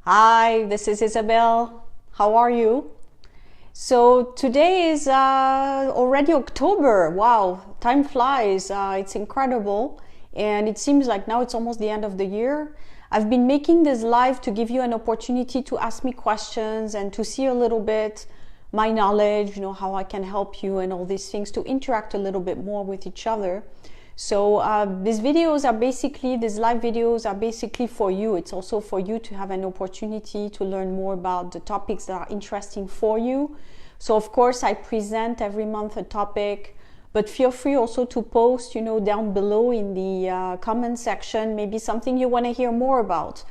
Hi, this is Isabel. How are you? So today is already October. Wow, time flies. It's incredible. And it seems like now it's almost the end of the year. I've been making this live to give you an opportunity to ask me questions and to see a little bit my knowledge, how I can help you and all these things, to interact a little bit more with each other. So these live videos are basically for you. It's also for you to have an opportunity to learn more about the topics that are interesting for you. So of course I present every month a topic, but feel free also to post, down below in the comment section, maybe something you want to hear more about.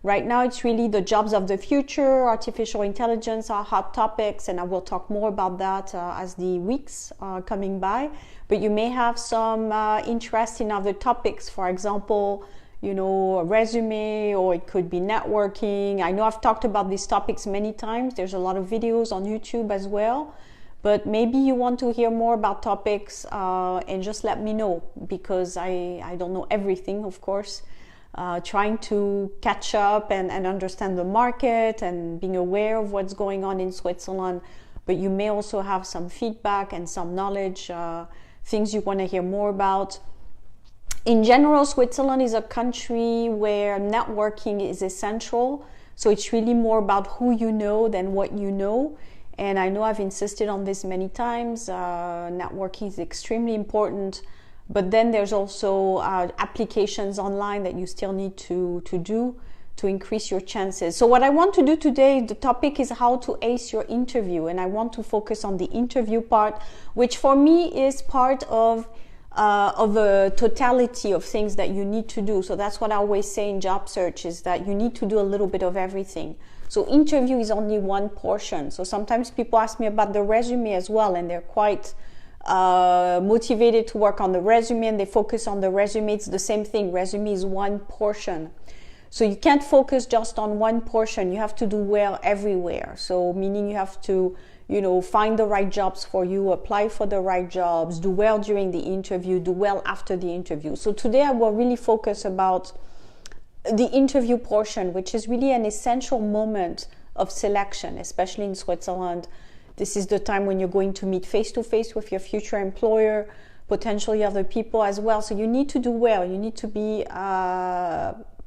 Right now it's really the jobs of the future, artificial intelligence are hot topics, and I will talk more about that as the weeks are coming by. But you may have some interest in other topics, for example, a resume, or it could be networking. I know I've talked about these topics many times. There's a lot of videos on YouTube as well. But maybe you want to hear more about topics and just let me know, because I don't know everything, of course. Trying to catch up and understand the market and being aware of what's going on in Switzerland. But you may also have some feedback and some knowledge, things you want to hear more about. In general, Switzerland is a country where networking is essential. So it's really more about who you know than what you know. And I know I've insisted on this many times. Networking is extremely important. But then there's also applications online that you still need to do to increase your chances. So what I want to do today, the topic is how to ace your interview. And I want to focus on the interview part, which for me is part of a totality of things that you need to do. So that's what I always say in job search, is that you need to do a little bit of everything. So interview is only one portion. So sometimes people ask me about the resume as well, and they're quite motivated to work on the resume, and they focus on the resume. It's the same thing. Resume is one portion. So you can't focus just on one portion. You have to do well everywhere. So meaning you have to, find the right jobs for you, apply for the right jobs, do well during the interview, do well after the interview. So today I will really focus about the interview portion, which is really an essential moment of selection, especially in Switzerland. This is the time when you're going to meet face-to-face with your future employer, potentially other people as well. So you need to do well. You need to be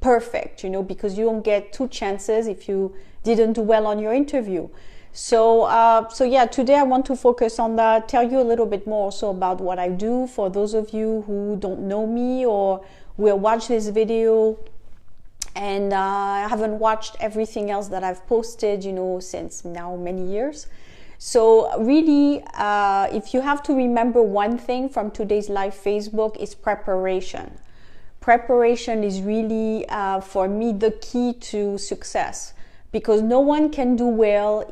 perfect, because you don't get two chances if you didn't do well on your interview. So yeah, today I want to focus on that, tell you a little bit more also about what I do for those of you who don't know me or will watch this video and haven't watched everything else that I've posted, since now many years. So really, if you have to remember one thing from today's live Facebook, is preparation. Preparation is really, for me, the key to success, because no one can do well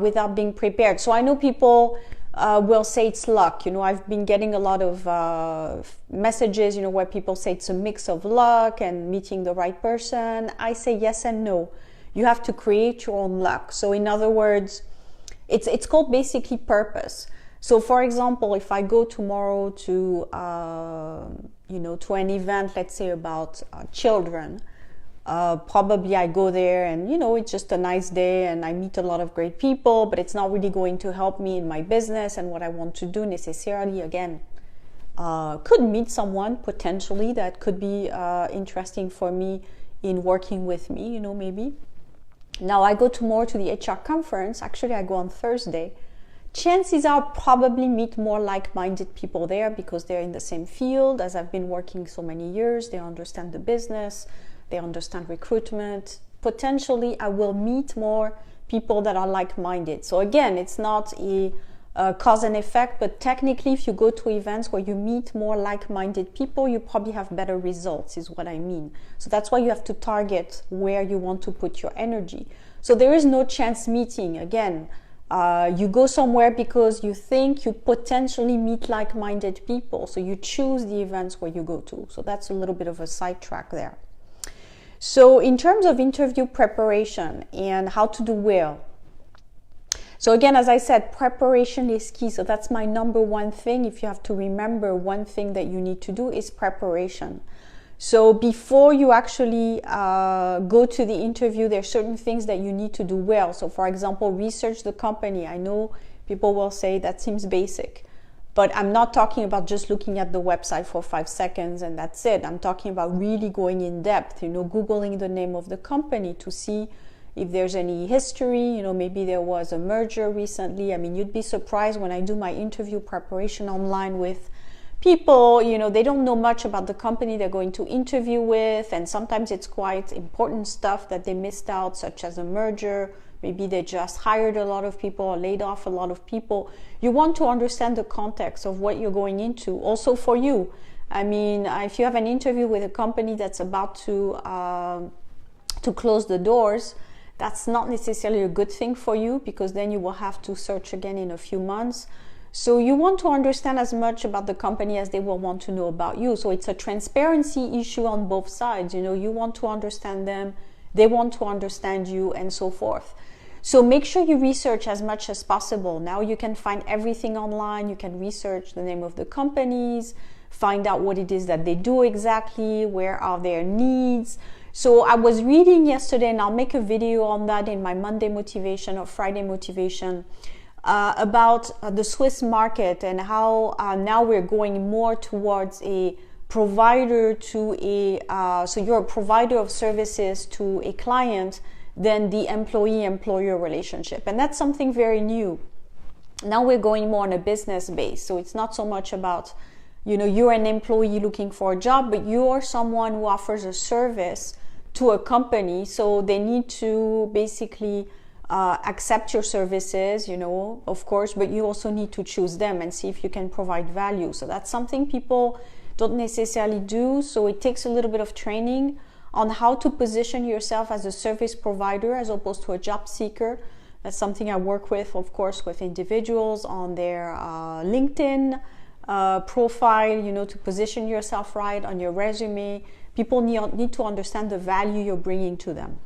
without being prepared. So I know people will say it's luck. I've been getting a lot of messages, where people say it's a mix of luck and meeting the right person. I say yes and no. You have to create your own luck. So in other words, it's called basically purpose. So for example, if I go tomorrow to to an event, let's say about children, probably I go there and it's just a nice day and I meet a lot of great people, but it's not really going to help me in my business and what I want to do necessarily. Again, could meet someone potentially that could be interesting for me in working with me, maybe. Now I go tomorrow to the HR conference. Actually, I go on Thursday. Chances are I'll probably meet more like-minded people there, because they're in the same field as I've been working so many years. They understand the business. They understand recruitment. Potentially, I will meet more people that are like-minded. So again, it's not a cause and effect, but technically, if you go to events where you meet more like-minded people, you probably have better results, is what I mean. So that's why you have to target where you want to put your energy. So there is no chance meeting. Again, you go somewhere because you think you potentially meet like-minded people. So you choose the events where you go to. So that's a little bit of a sidetrack there. So in terms of interview preparation and how to do well, so again, as I said, preparation is key. So that's my number one thing. If you have to remember one thing that you need to do, is preparation. So before you actually go to the interview, there are certain things that you need to do well. So for example, research the company. I know people will say that seems basic, but I'm not talking about just looking at the website for 5 seconds and that's it. I'm talking about really going in depth, Googling the name of the company to see if there's any history, maybe there was a merger recently. I mean, you'd be surprised when I do my interview preparation online with people, they don't know much about the company they're going to interview with, and sometimes it's quite important stuff that they missed out, such as a merger. Maybe they just hired a lot of people or laid off a lot of people. You want to understand the context of what you're going into. Also for you, I mean, if you have an interview with a company that's about to close the doors, that's not necessarily a good thing for you, because then you will have to search again in a few months. So you want to understand as much about the company as they will want to know about you. So it's a transparency issue on both sides. You want to understand them, they want to understand you, and so forth. So make sure you research as much as possible. Now you can find everything online. You can research the name of the companies, find out what it is that they do exactly, where are their needs. So I was reading yesterday, and I'll make a video on that in my Monday motivation or Friday motivation, about the Swiss market and how now we're going more towards a provider to so you're a provider of services to a client than the employee-employer relationship. And that's something very new. Now we're going more on a business base. So it's not so much about, you're an employee looking for a job, but you're someone who offers a service to a company. So they need to basically accept your services, of course, but you also need to choose them and see if you can provide value. So that's something people don't necessarily do. So it takes a little bit of training on how to position yourself as a service provider as opposed to a job seeker. That's something I work with, of course, with individuals on their LinkedIn profile, to position yourself right on your resume. People need to understand the value you're bringing to them.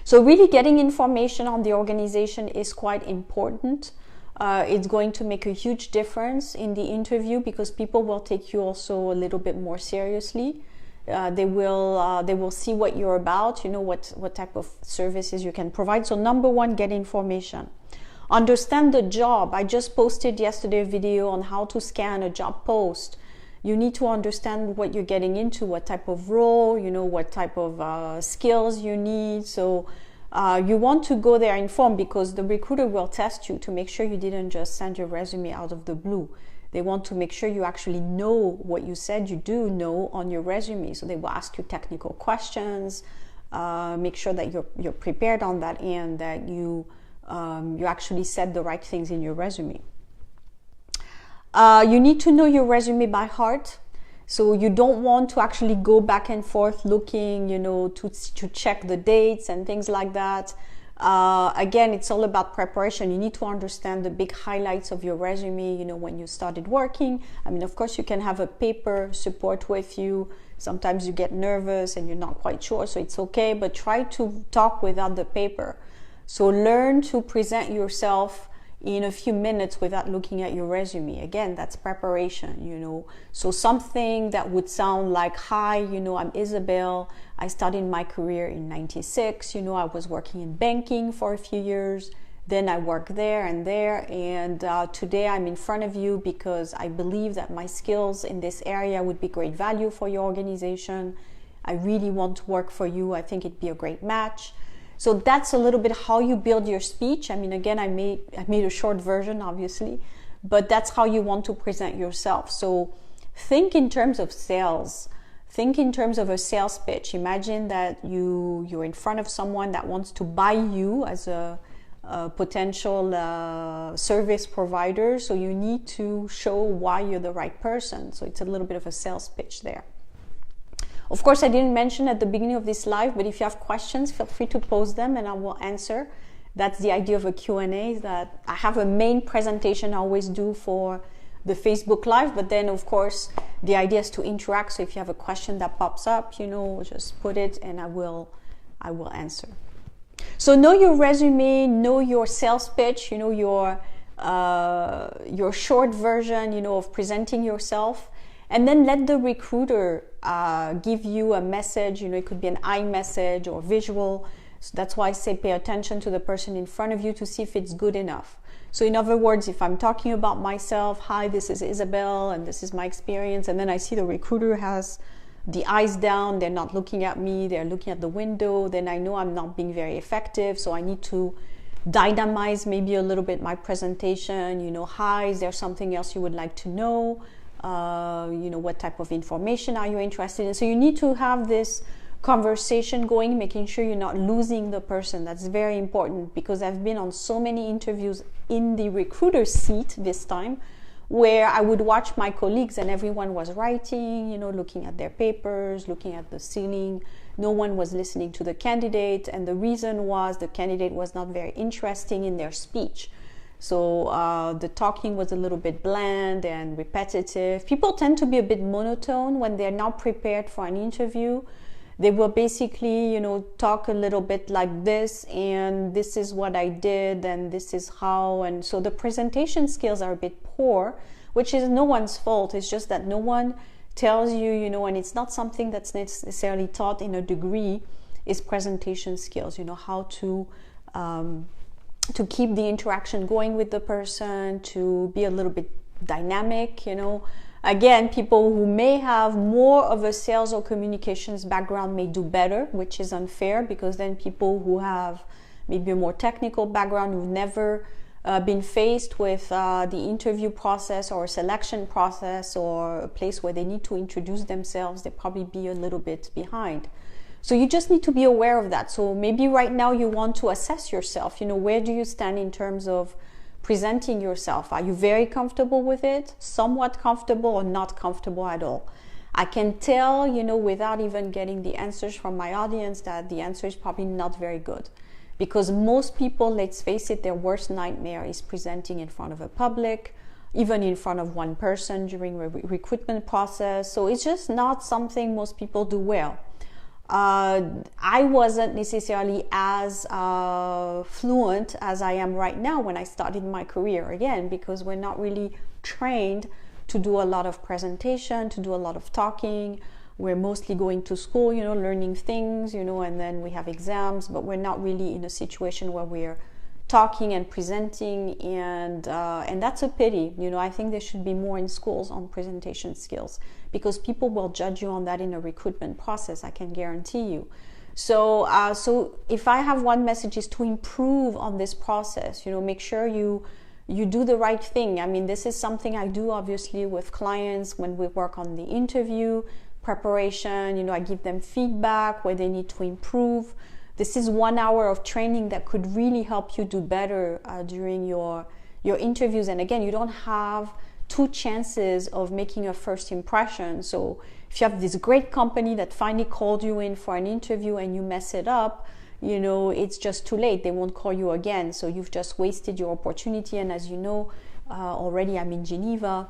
So really getting information on the organization is quite important. It's going to make a huge difference in the interview, because people will take you also a little bit more seriously. They will see what you're about, what type of services you can provide. So number one, get information. Understand the job. I just posted yesterday a video on how to scan a job post. You need to understand what you're getting into, what type of role, what type of skills you need. So you want to go there informed, because the recruiter will test you to make sure you didn't just send your resume out of the blue. They want to make sure you actually know what you said you do know on your resume. So they will ask you technical questions, make sure that you're prepared on that, and that you actually said the right things in your resume. You need to know your resume by heart. So you don't want to actually go back and forth looking, to check the dates and things like that. Again, it's all about preparation. You need to understand the big highlights of your resume, when you started working. I mean, of course, you can have a paper support with you. Sometimes you get nervous and you're not quite sure, so it's okay, but try to talk without the paper. So learn to present yourself in a few minutes without looking at your resume. Again, that's preparation, So something that would sound like, hi, I'm Isabel. I started my career in '96. I was working in banking for a few years. Then I worked there. And today I'm in front of you because I believe that my skills in this area would be great value for your organization. I really want to work for you. I think it'd be a great match. So that's a little bit how you build your speech. I mean, again, I made a short version, obviously, but that's how you want to present yourself. So think in terms of sales. Think in terms of a sales pitch. Imagine that you're in front of someone that wants to buy you as a potential service provider. So you need to show why you're the right person. So it's a little bit of a sales pitch there. Of course, I didn't mention at the beginning of this live, but if you have questions, feel free to post them and I will answer. That's the idea of a Q&A, is that I have a main presentation I always do for the Facebook Live, but then of course the idea is to interact. So if you have a question that pops up, just put it and I will answer. So know your resume, know your sales pitch, your short version, of presenting yourself. and then let the recruiter give you a message. It could be an eye message or visual. So that's why I say pay attention to the person in front of you to see if it's good enough. So in other words, if I'm talking about myself, hi, this is Isabel and this is my experience, and then I see the recruiter has the eyes down, they're not looking at me, they're looking at the window, then I know I'm not being very effective. So I need to dynamize maybe a little bit my presentation. Hi, is there something else you would like to know? What type of information are you interested in? So you need to have this conversation going, making sure you're not losing the person. That's very important, because I've been on so many interviews in the recruiter seat this time, where I would watch my colleagues and everyone was writing, looking at their papers, looking at the ceiling. No one was listening to the candidate, and the reason was the candidate was not very interesting in their speech. So the talking was a little bit bland and repetitive. People tend to be a bit monotone when they're not prepared for an interview. They will basically, talk a little bit like this, and this is what I did, and this is how. And so the presentation skills are a bit poor, which is no one's fault. It's just that no one tells you, and it's not something that's necessarily taught in a degree, is presentation skills, how to keep the interaction going with the person, to be a little bit dynamic, Again, people who may have more of a sales or communications background may do better, which is unfair, because then people who have maybe a more technical background, who've never been faced with the interview process or selection process or a place where they need to introduce themselves, they probably be a little bit behind. So you just need to be aware of that. So maybe right now you want to assess yourself, where do you stand in terms of presenting yourself? Are you very comfortable with it, somewhat comfortable, or not comfortable at all? I can tell, without even getting the answers from my audience, that the answer is probably not very good. Because most people, let's face it, their worst nightmare is presenting in front of a public, even in front of one person during a recruitment process. So it's just not something most people do well. I wasn't necessarily as fluent as I am right now when I started my career, again, because we're not really trained to do a lot of presentation, to do a lot of talking. We're mostly going to school, learning things, and then we have exams, but we're not really in a situation where we're talking and presenting, and that's a pity. I think there should be more in schools on presentation skills, because people will judge you on that in a recruitment process, I can guarantee you. So if I have one message, is to improve on this process. Make sure you do the right thing. I mean, this is something I do obviously with clients when we work on the interview preparation. I give them feedback where they need to improve. This is 1 hour of training that could really help you do better during your interviews. And again, you don't have two chances of making a first impression. So if you have this great company that finally called you in for an interview and you mess it up, it's just too late. They won't call you again. So you've just wasted your opportunity. And as you know, already I'm in Geneva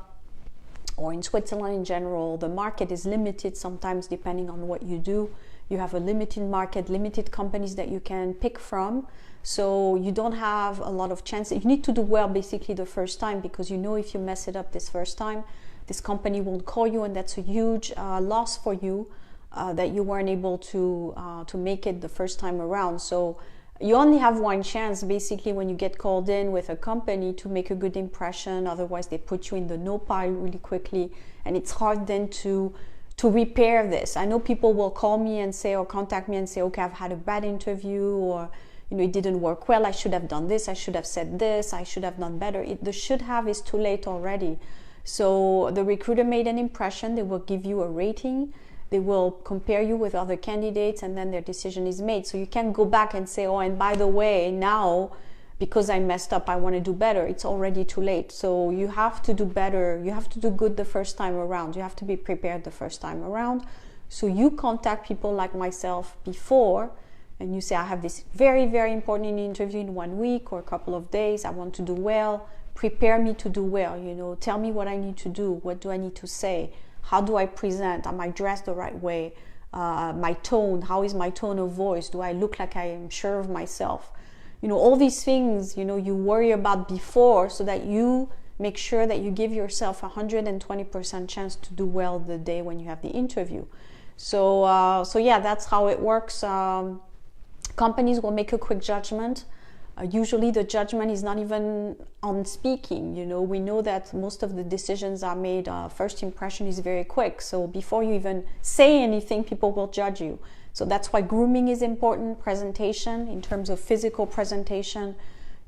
or in Switzerland in general, the market is limited sometimes depending on what you do. You have a limited market, limited companies that you can pick from. So you don't have a lot of chances. You need to do well basically the first time, because if you mess it up this first time, this company won't call you, and that's a huge loss for you that you weren't able to make it the first time around. So you only have one chance basically when you get called in with a company to make a good impression. Otherwise they put you in the no pile really quickly, and it's hard then to repair this. I know people will call me and say, or contact me and say, okay, I've had a bad interview, or it didn't work well, I should have done this, I should have said this, I should have done better. The should have is too late already. So the recruiter made an impression, they will give you a rating, they will compare you with other candidates, and then their decision is made. So you can't go back and say, oh, and by the way, now because I messed up, I want to do better. It's already too late. So you have to do better. You have to do good the first time around. You have to be prepared the first time around. So you contact people like myself before, and you say, I have this very, very important interview in 1 week or a couple of days. I want to do well. Prepare me to do well. Tell me what I need to do. What do I need to say? How do I present? Am I dressed the right way? My tone, how is my tone of voice? Do I look like I am sure of myself? All these things, you worry about before, so that you make sure that you give yourself 120% chance to do well the day when you have the interview. So yeah, that's how it works. Companies will make a quick judgment. Usually the judgment is not even on speaking. We know that most of the decisions are made, first impression is very quick. So before you even say anything, people will judge you. So that's why grooming is important, presentation in terms of physical presentation,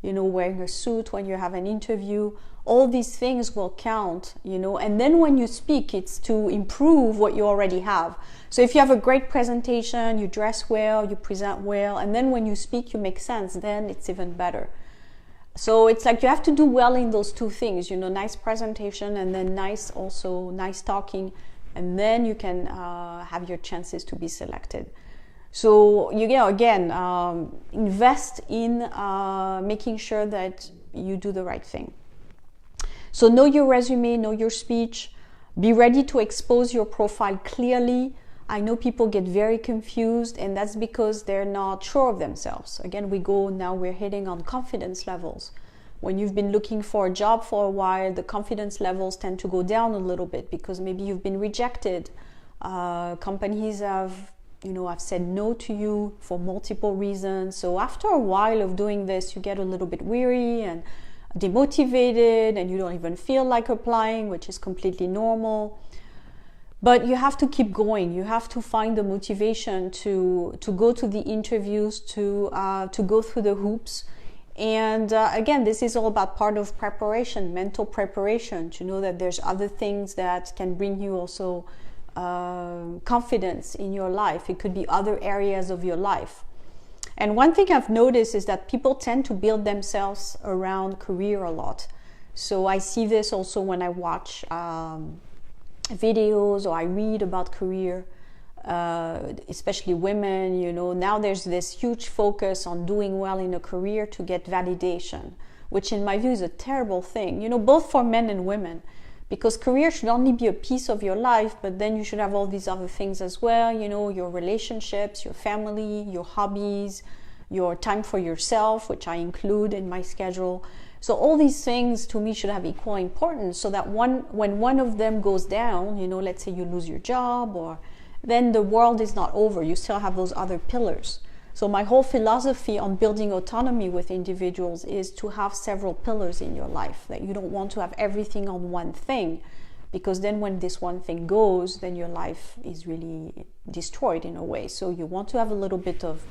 wearing a suit when you have an interview. All these things will count, and then when you speak, it's to improve what you already have. So if you have a great presentation, you dress well, you present well, and then when you speak, you make sense, then it's even better. So it's like you have to do well in those two things, nice presentation and then nice talking, and then you can have your chances to be selected. So again, invest in making sure that you do the right thing. So know your resume, know your speech, be ready to expose your profile clearly. I know people get very confused, and that's because they're not sure of themselves. Again, we're hitting on confidence levels. When you've been looking for a job for a while, the confidence levels tend to go down a little bit because maybe you've been rejected. Companies have said no to you for multiple reasons. So after a while of doing this, you get a little bit weary and demotivated, and you don't even feel like applying, which is completely normal. But you have to keep going. You have to find the motivation to go to the interviews, to go through the hoops. And again, this is all about part of preparation, mental preparation, to know that there's other things that can bring you also confidence in your life. It could be other areas of your life. And one thing I've noticed is that people tend to build themselves around career a lot. So I see this also when I watch videos or I read about career, especially women. Now there's this huge focus on doing well in a career to get validation, which in my view is a terrible thing, both for men and women. Because career should only be a piece of your life, but then you should have all these other things as well, your relationships, your family, your hobbies, your time for yourself, which I include in my schedule. So all these things to me should have equal importance, so that when one of them goes down, let's say you lose your job, or then the world is not over. You still have those other pillars. So my whole philosophy on building autonomy with individuals is to have several pillars in your life, that you don't want to have everything on one thing, because then when this one thing goes, then your life is really destroyed in a way. So you want to have a little bit of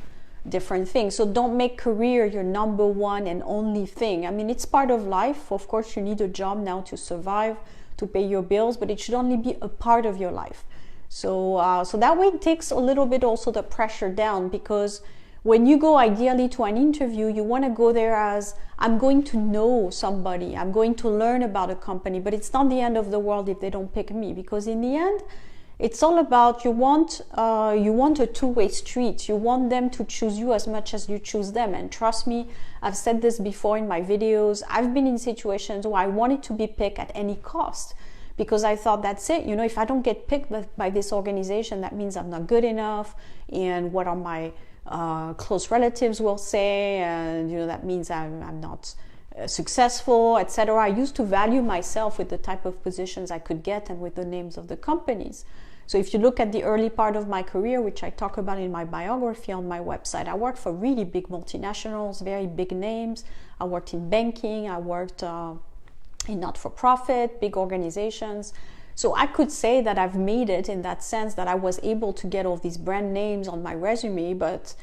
different things. So don't make career your number one and only thing. I mean, it's part of life. Of course, you need a job now to survive, to pay your bills, but it should only be a part of your life. So that way it takes a little bit also the pressure down, because when you go ideally to an interview, you want to go there as, I'm going to know somebody, I'm going to learn about a company, but it's not the end of the world if they don't pick me, because in the end, it's all about you want a two-way street. You want them to choose you as much as you choose them. And trust me, I've said this before in my videos, I've been in situations where I wanted to be picked at any cost, because I thought, that's it, if I don't get picked by this organization, that means I'm not good enough, and what are my close relatives will say, and that means I'm not successful, etc. I used to value myself with the type of positions I could get and with the names of the companies. So if you look at the early part of my career, which I talk about in my biography on my website, I worked for really big multinationals, very big names. I worked in banking, I worked in not-for-profit, big organizations. So I could say that I've made it in that sense, that I was able to get all these brand names on my resume, but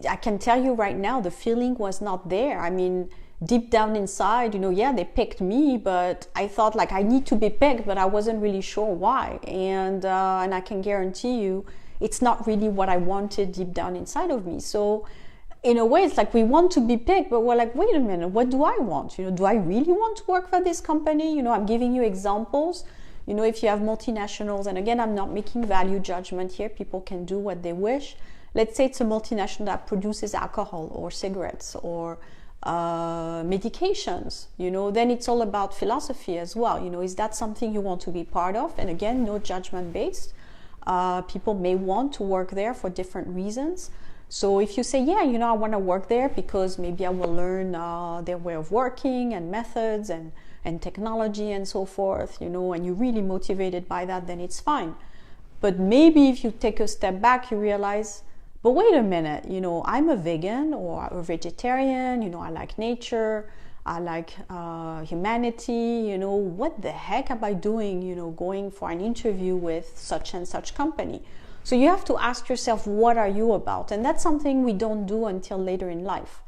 I can tell you right now, the feeling was not there. I mean, deep down inside, yeah, they picked me, but I thought like I need to be picked, but I wasn't really sure why. And I can guarantee you, it's not really what I wanted deep down inside of me. So in a way, it's like we want to be picked, but we're like, wait a minute, what do I want? Do I really want to work for this company? I'm giving you examples. If you have multinationals, and again, I'm not making value judgment here. People can do what they wish. Let's say it's a multinational that produces alcohol or cigarettes or medications, then it's all about philosophy as well. Is that something you want to be part of? And again, no judgment based. People may want to work there for different reasons. So if you say, yeah, I want to work there because maybe I will learn their way of working and methods, and and technology and so forth, and you're really motivated by that, then it's fine. But maybe if you take a step back, you realize, but wait a minute, I'm a vegan or a vegetarian, I like nature, I like humanity, what the heck am I doing, going for an interview with such and such company? So you have to ask yourself, what are you about? And that's something we don't do until later in life.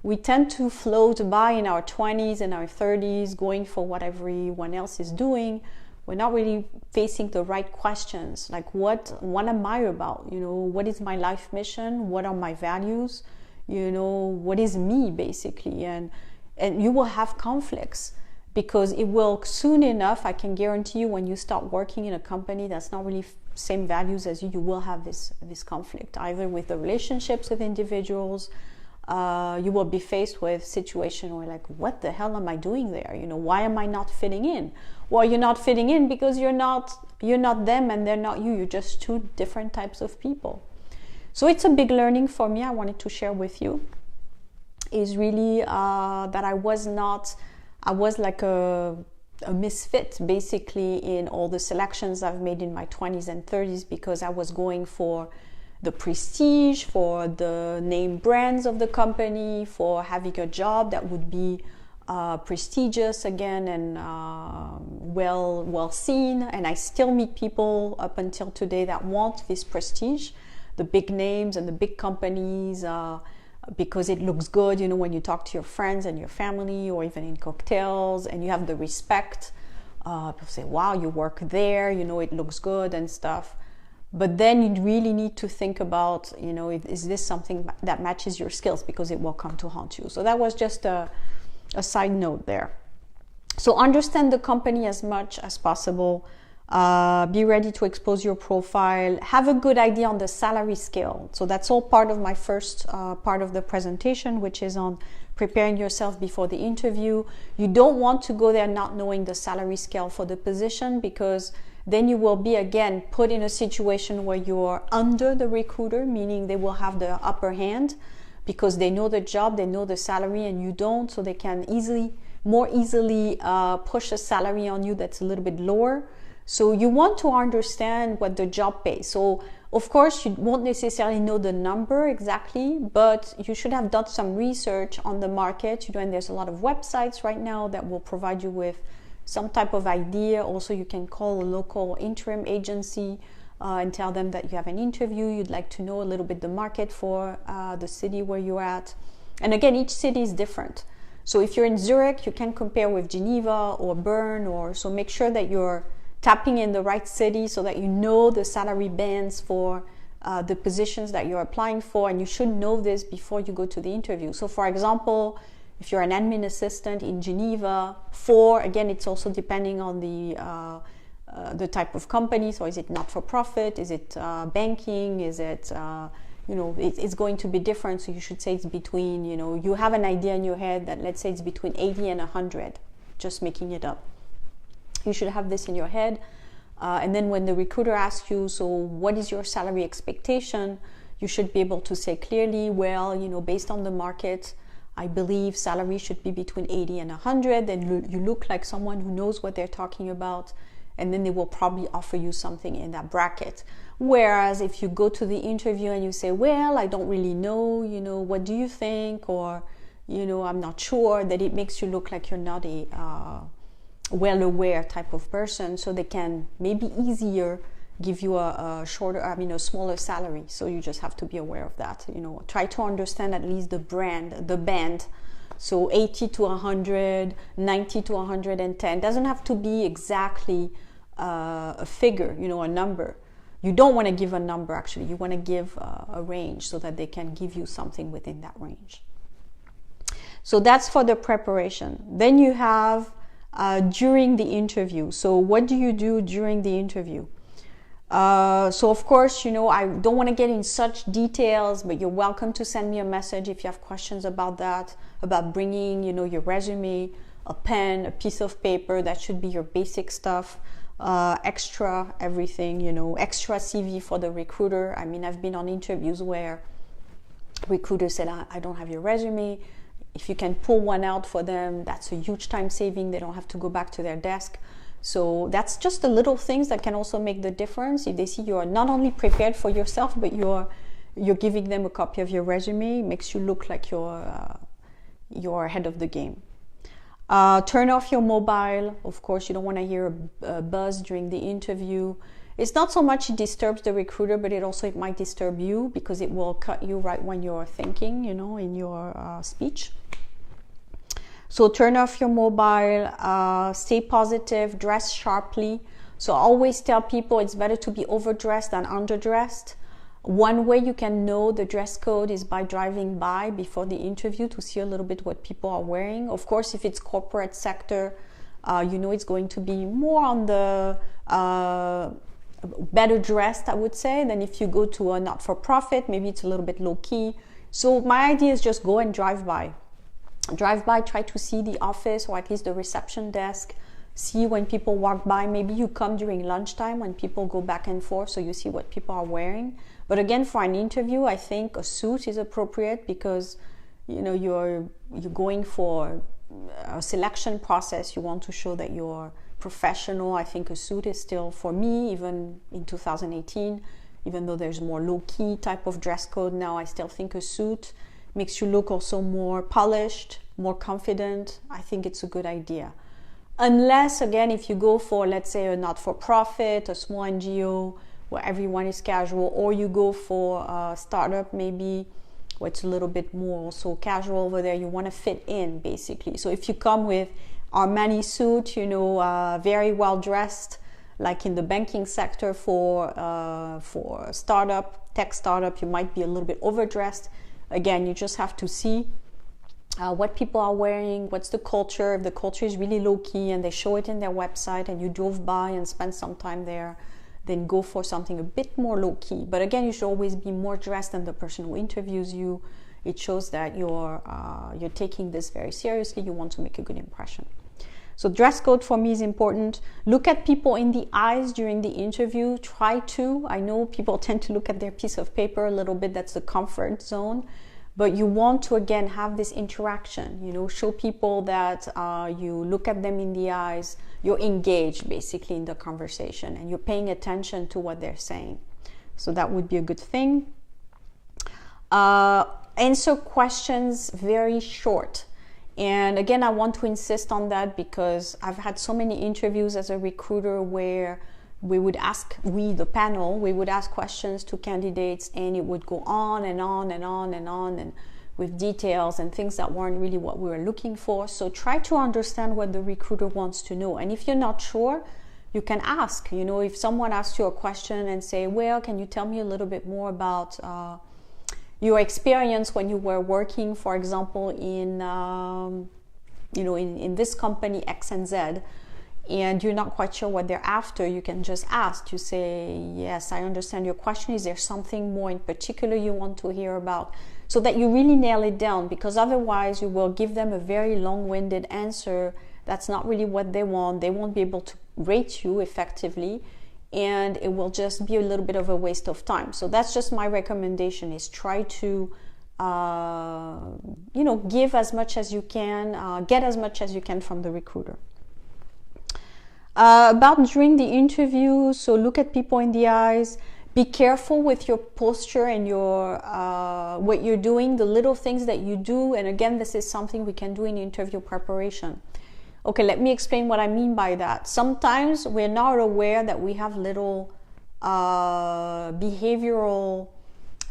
We tend to float by in our 20s and our 30s, going for what everyone else is doing. We're not really facing the right questions, like what am I about? What is my life mission? What are my values? What is me, basically? And you will have conflicts, because it will soon enough, I can guarantee you, when you start working in a company that's not really same values as you will have this conflict, either with the relationships with individuals. You will be faced with situation where, like, what the hell am I doing there? Why am I not fitting in? Well, you're not fitting in because you're not them and they're not you. You're just two different types of people. So it's a big learning for me. I wanted to share with you is really that I was like a misfit, basically, in all the selections I've made in my 20s and 30s, because I was going for the prestige, for the name brands of the company, for having a job that would be prestigious again and well seen. And I still meet people up until today that want this prestige, the big names and the big companies, because it looks good, when you talk to your friends and your family, or even in cocktails, and you have the respect. People say, wow, you work there, it looks good and stuff. But then you really need to think about, is this something that matches your skills, because it will come to haunt you. So that was just a side note there. So understand the company as much as possible. Be ready to expose your profile. Have a good idea on the salary scale. So that's all part of my first part of the presentation, which is on preparing yourself before the interview. You don't want to go there not knowing the salary scale for the position, because then you will be again put in a situation where you're under the recruiter, meaning they will have the upper hand because they know the job, they know the salary, and you don't, so they can more easily push a salary on you that's a little bit lower. So you want to understand what the job pays. So of course you won't necessarily know the number exactly, but you should have done some research on the market, and there's a lot of websites right now that will provide you with some type of idea. Also, you can call a local interim agency and tell them that you have an interview. You'd like to know a little bit the market for the city where you're at. And again, each city is different. So if you're in Zurich, you can compare with Geneva or Bern, so make sure that you're tapping in the right city so that you know the salary bands for the positions that you're applying for, and you should know this before you go to the interview. So for example, if you're an admin assistant in Geneva, again, it's also depending on the type of company. So is it not-for-profit? Is it banking? Is it, it's going to be different. So you should say it's between, you have an idea in your head that, let's say, it's between 80 and 100, just making it up. You should have this in your head. And then when the recruiter asks you, so what is your salary expectation? You should be able to say clearly, well, based on the market, I believe salary should be between 80 and 100. Then you look like someone who knows what they're talking about, and then they will probably offer you something in that bracket. Whereas if you go to the interview and you say, well, I don't really know, what do you think? Or, I'm not sure, that it makes you look like you're not a well-aware type of person, so they can maybe easier give you a smaller salary. So you just have to be aware of that. Try to understand at least the band. So 80 to 100, 90 to 110. Doesn't have to be exactly a figure, a number. You don't want to give a number, actually. You want to give a range so that they can give you something within that range. So that's for the preparation. Then you have during the interview. So what do you do during the interview? So of course, I don't want to get in such details, but you're welcome to send me a message if you have questions about that, about bringing, your resume, a pen, a piece of paper. That should be your basic stuff, extra everything, extra CV for the recruiter. I mean, I've been on interviews where recruiters said, I don't have your resume. if you can pull one out for them, that's a huge time saving. They don't have to go back to their desk. So that's just the little things that can also make the difference. If they see you're not only prepared for yourself, but you're giving them a copy of your resume, it makes you look like you're ahead of the game. Turn off your mobile. Of course, you don't want to hear a buzz during the interview. It's not so much it disturbs the recruiter, but it might disturb you, because it will cut you right when you're thinking, in your speech. So turn off your mobile, stay positive, dress sharply. So I always tell people it's better to be overdressed than underdressed. One way you can know the dress code is by driving by before the interview to see a little bit what people are wearing. Of course, if it's corporate sector, it's going to be more on the better dressed, I would say, than if you go to a not-for-profit. Maybe it's a little bit low-key. So my idea is just go and drive by. Drive by, try to see the office, or at least the reception desk. See when people walk by. Maybe you come during lunchtime when people go back and forth, so you see what people are wearing. But again, for an interview, I think a suit is appropriate, because you're going for a selection process. You want to show that you're professional. I think a suit is still, for me, even in 2018, even though there's more low-key type of dress code now, I still think a suit makes you look also more polished, more confident. I think it's a good idea. Unless, again, if you go for, let's say, a not-for-profit, a small NGO, where everyone is casual, or you go for a startup, maybe, where it's a little bit more also casual over there, you want to fit in, basically. So if you come with Armani suit, very well dressed, like in the banking sector for startup, tech startup, you might be a little bit overdressed. Again, you just have to see what people are wearing, what's the culture. If the culture is really low-key and they show it in their website and you drove by and spent some time there, then go for something a bit more low-key. But again, you should always be more dressed than the person who interviews you. It shows that you're taking this very seriously. You want to make a good impression. So dress code for me is important. Look at people in the eyes during the interview. Try to. I know people tend to look at their piece of paper a little bit. That's the comfort zone. But you want to, again, have this interaction. Show people that you look at them in the eyes. You're engaged, basically, in the conversation. And you're paying attention to what they're saying. So that would be a good thing. Answer questions very short. And again, I want to insist on that, because I've had so many interviews as a recruiter where the panel, we would ask questions to candidates, and it would go on and on and on and on, and with details and things that weren't really what we were looking for. So try to understand what the recruiter wants to know. And if you're not sure, you can ask. If someone asks you a question and say, well, can you tell me a little bit more about your experience when you were working, for example, in this company X and Z, and you're not quite sure what they're after, you can just ask. You say, yes, I understand your question. Is there something more in particular you want to hear about? So that you really nail it down, because otherwise you will give them a very long-winded answer that's not really what they want. They won't be able to rate you effectively, and it will just be a little bit of a waste of time. So that's just my recommendation, is try to give as much as you can, get as much as you can from the recruiter. About during the interview, so look at people in the eyes. Be careful with your posture and your what you're doing, the little things that you do. And again, this is something we can do in interview preparation. Okay, let me explain what I mean by that. Sometimes we're not aware that we have little behavioral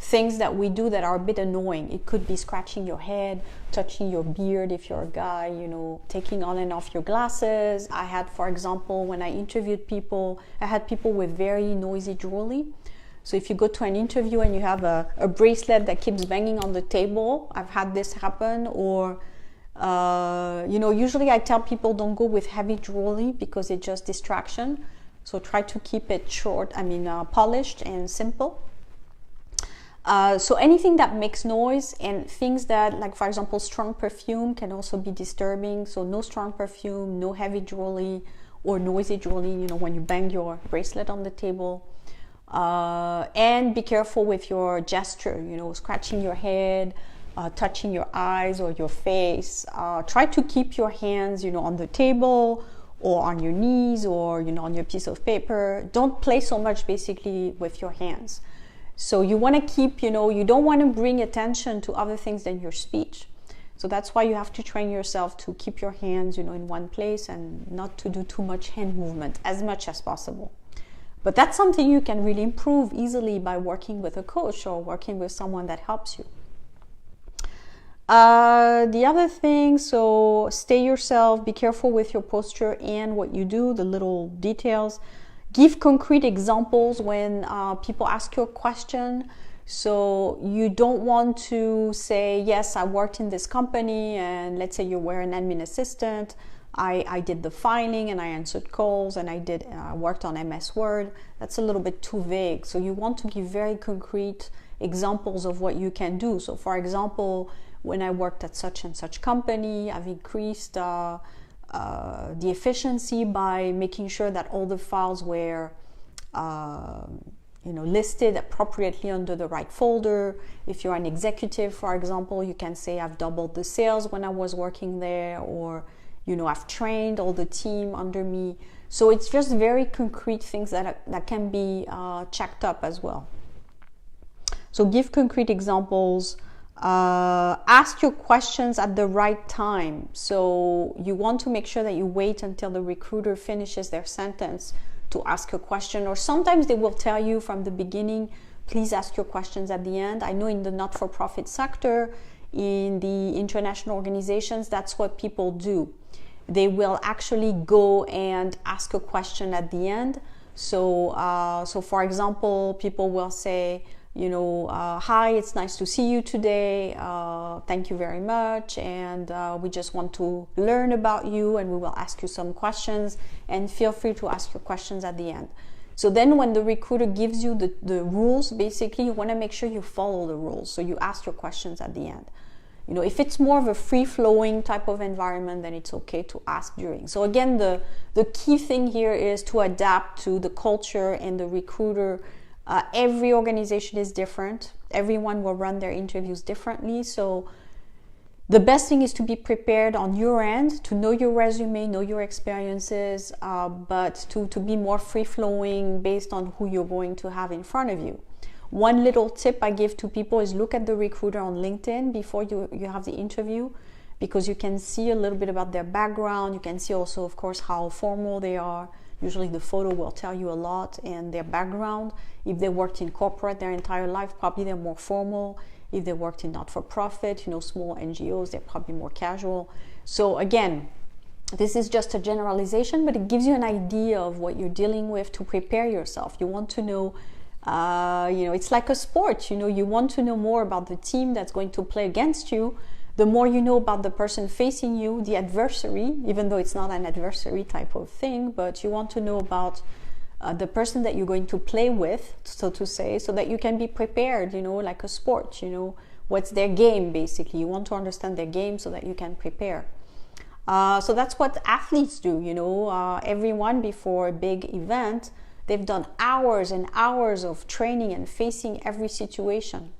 things that we do that are a bit annoying. It could be scratching your head, touching your beard if you're a guy, taking on and off your glasses. I had, for example, when I interviewed people, I had people with very noisy jewelry. So if you go to an interview and you have a bracelet that keeps banging on the table, I've had this happen. Or usually I tell people don't go with heavy jewelry because it's just distraction. So try to keep it short, polished and simple. So anything that makes noise, and things that, like for example, strong perfume can also be disturbing. So no strong perfume, no heavy jewelry or noisy jewelry, when you bang your bracelet on the table. And be careful with your gesture, scratching your head, touching your eyes or your face. Try to keep your hands, on the table or on your knees or, on your piece of paper. Don't play so much basically with your hands. So you want to keep, you don't want to bring attention to other things than your speech. So that's why you have to train yourself to keep your hands, in one place and not to do too much hand movement as much as possible. But that's something you can really improve easily by working with a coach or working with someone that helps you. The other thing, so stay yourself, be careful with your posture and what you do, the little details. Give concrete examples when people ask you a question. So you don't want to say, yes, I worked in this company, and let's say you were an admin assistant. I did the filing and I answered calls and I worked on MS Word. That's a little bit too vague. So you want to give very concrete examples of what you can do. So for example, when I worked at such and such company, I've increased the efficiency by making sure that all the files were listed appropriately under the right folder. If you're an executive, for example, you can say I've doubled the sales when I was working there, or I've trained all the team under me. So it's just very concrete things that can be checked up as well. So give concrete examples. Ask your questions at the right time. So you want to make sure that you wait until the recruiter finishes their sentence to ask a question, or sometimes they will tell you from the beginning, please ask your questions at the end. I know in the not-for-profit sector, in the international organizations, that's what people do. They will actually go and ask a question at the end. So for example, people will say, hi, it's nice to see you today. Thank you very much. And we just want to learn about you, and we will ask you some questions, and feel free to ask your questions at the end. So then when the recruiter gives you the rules, basically you want to make sure you follow the rules. So you ask your questions at the end. If it's more of a free-flowing type of environment, then it's okay to ask during. So again, the key thing here is to adapt to the culture and the recruiter. Every organization is different. Everyone will run their interviews differently. So the best thing is to be prepared on your end, to know your resume, know your experiences, but to be more free-flowing based on who you're going to have in front of you. One little tip I give to people is look at the recruiter on LinkedIn before you have the interview, because you can see a little bit about their background. You can see also, of course, how formal they are. Usually the photo will tell you a lot, and their background. If they worked in corporate their entire life, probably they're more formal. If they worked in not-for-profit, small NGOs, they're probably more casual. So again, this is just a generalization, but it gives you an idea of what you're dealing with to prepare yourself. You want to know, it's like a sport. You want to know more about the team that's going to play against you. The more you know about the person facing you, the adversary, even though it's not an adversary type of thing, but you want to know about the person that you're going to play with, so to say, so that you can be prepared, like a sport, what's their game, basically. You want to understand their game so that you can prepare. So that's what athletes do, everyone before a big event, they've done hours and hours of training and facing every situation.